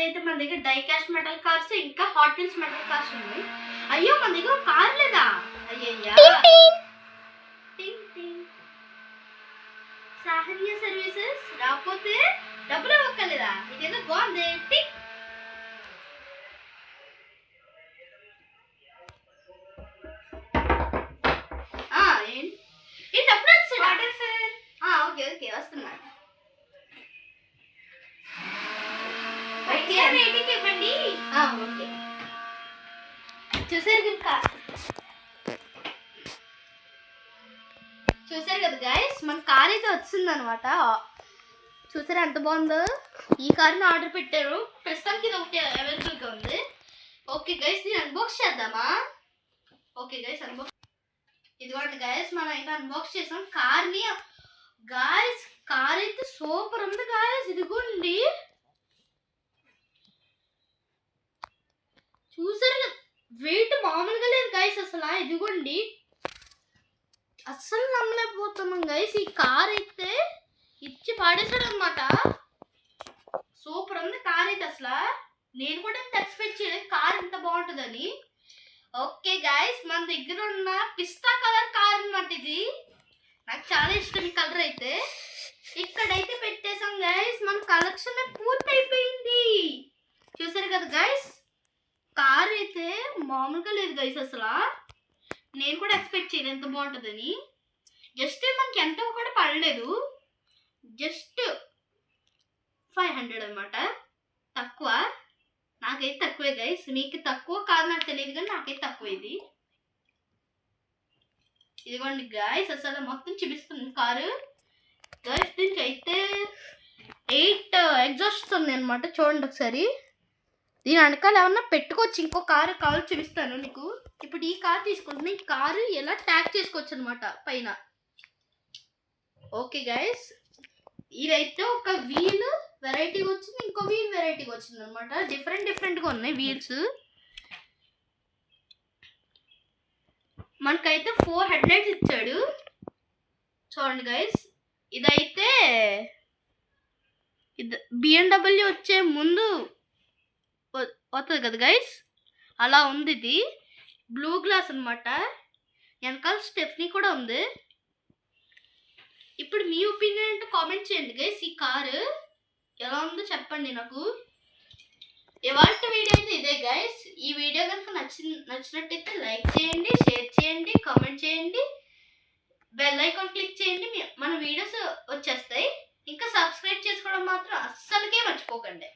అయితే మన దగ్గర డై క్యాస్ట్ మెటల్ కార్స్ ఇంకా హాట్ వీల్స్ మెటల్ కార్స్ ఉన్నాయి. అయ్యో మన దగ్గర కార్ లేదా? అయ్యయ్యా. సాహన్య సర్వీసెస్ రాకపోతే డబ్బులు ఇవ్వక్కర్లేదా? ఇదేదో బాగుంది. టిక్ ఏంటి అప్పుడు వచ్చాడు? ఓకే ఓకే వస్తున్నా. రేటింగ్ ఇవ్వండి. ఓకే చూసారు కదా గైస్, మన కార్ అయితే వచ్చింది అనమాట. చూసారా ఎంత బాగుందో? ఈ కార్ని ఆర్డర్ పెట్టారు. ప్రస్తుతానికి ఇది ఒకటి అవైలబుల్గా ఉంది. ఓకే గైస్, దీన్ని అన్బాక్స్ చేద్దామా? Okay guys unbox. ఇదిగోండి గైస్, మనం అయితే అన్బాక్స్ చేసాం కార్ని. గాయస్ కార్ అయితే సూపర్ ఉంది గాయస్. ఇదిగోండి చూసారు కదా, వెయిట్ మామూలుగా లేదు గైస్ అసలు. ఇదిగోండి అస్సలు నమ్మలేకపోతున్నాం గైస్. ఈ కార్ అయితే ఇచ్చి పాడేసాడు అనమాట. సూపర్ ఉంది కార్ అయితే అసలు. నేను కూడా ఇంత ఎక్స్పెక్ట్ చేయలేదు కార్ ఇంత బాగుంటుందని. ఓకే గైస్, మన దగ్గర ఉన్న పిస్తా కలర్ కార్ అనమాట ఇది. నాకు చాలా ఇష్టం ఈ కలర్ అయితే. ఇక్కడైతే పెట్టేసాం గైస్. మన కలెక్షన్ పూర్తి అయిపోయింది. చూసారు కదా గైస్, కార్ అయితే మామూలుగా లేదు గైస్ అసలు. నేను కూడా ఎక్స్పెక్ట్ చేయలేదు ఎంత బాగుంటుందని. జస్ట్ మనకి ఎంతో కూడా పడలేదు, జస్ట్ 500 అనమాట. తక్కువ, నాకైతే తక్కువే గైస్. మీకు తక్కువ కాదు నాకు తెలియదు కానీ నాకైతే తక్కువ ఇది. ఇదిగోండి గైస్ అసలు మొత్తం చూపిస్తుంది కారు గైస్. దీనికి అయితే 8 ఎగ్జాస్ట్ ఉంది అనమాట. చూడండి ఒకసారి. దీని వెనకాల ఏమన్నా పెట్టుకోవచ్చు. ఇంకో కారు కావాలి చూపిస్తాను నీకు. ఇప్పుడు ఈ కారు తీసుకుంటున్నా. ఈ కారు ఎలా ట్యాగ్ చేసుకోవచ్చు అనమాట పైన. ఓకే గైస్, ఇదైతే ఒక వీల్ వెరైటీగా వచ్చింది, ఇంకో వీల్ వెరైటీగా వచ్చింది అనమాట. డిఫరెంట్గా ఉన్నాయి వీల్స్. మనకైతే 4 హెడ్ లైట్స్ ఇచ్చాడు. చూడండి గైస్, ఇదైతే BMW వచ్చే ముందు వస్తుంది కదా గైస్, అలా ఉంది. ఇది బ్లూ గ్లాస్ అనమాట. వెనకాల స్టెఫ్నీ కూడా ఉంది. ఇప్పుడు మీ ఒపీనియన్ ఏంటో కామెంట్ చేయండి గైస్. ఈ కారు ఎలా ఉందో చెప్పండి నాకు. ఇవాళ వీడియో అయితే ఇదే గైస్. ఈ వీడియో కనుక నచ్చినట్టయితే లైక్ చేయండి, షేర్ చేయండి, కామెంట్ చేయండి, బెల్ ఐకాన్ క్లిక్ చేయండి. మన వీడియోస్ వచ్చేస్తాయి. ఇంకా సబ్స్క్రైబ్ చేసుకోవడం మాత్రం అస్సలకే మర్చిపోకండి.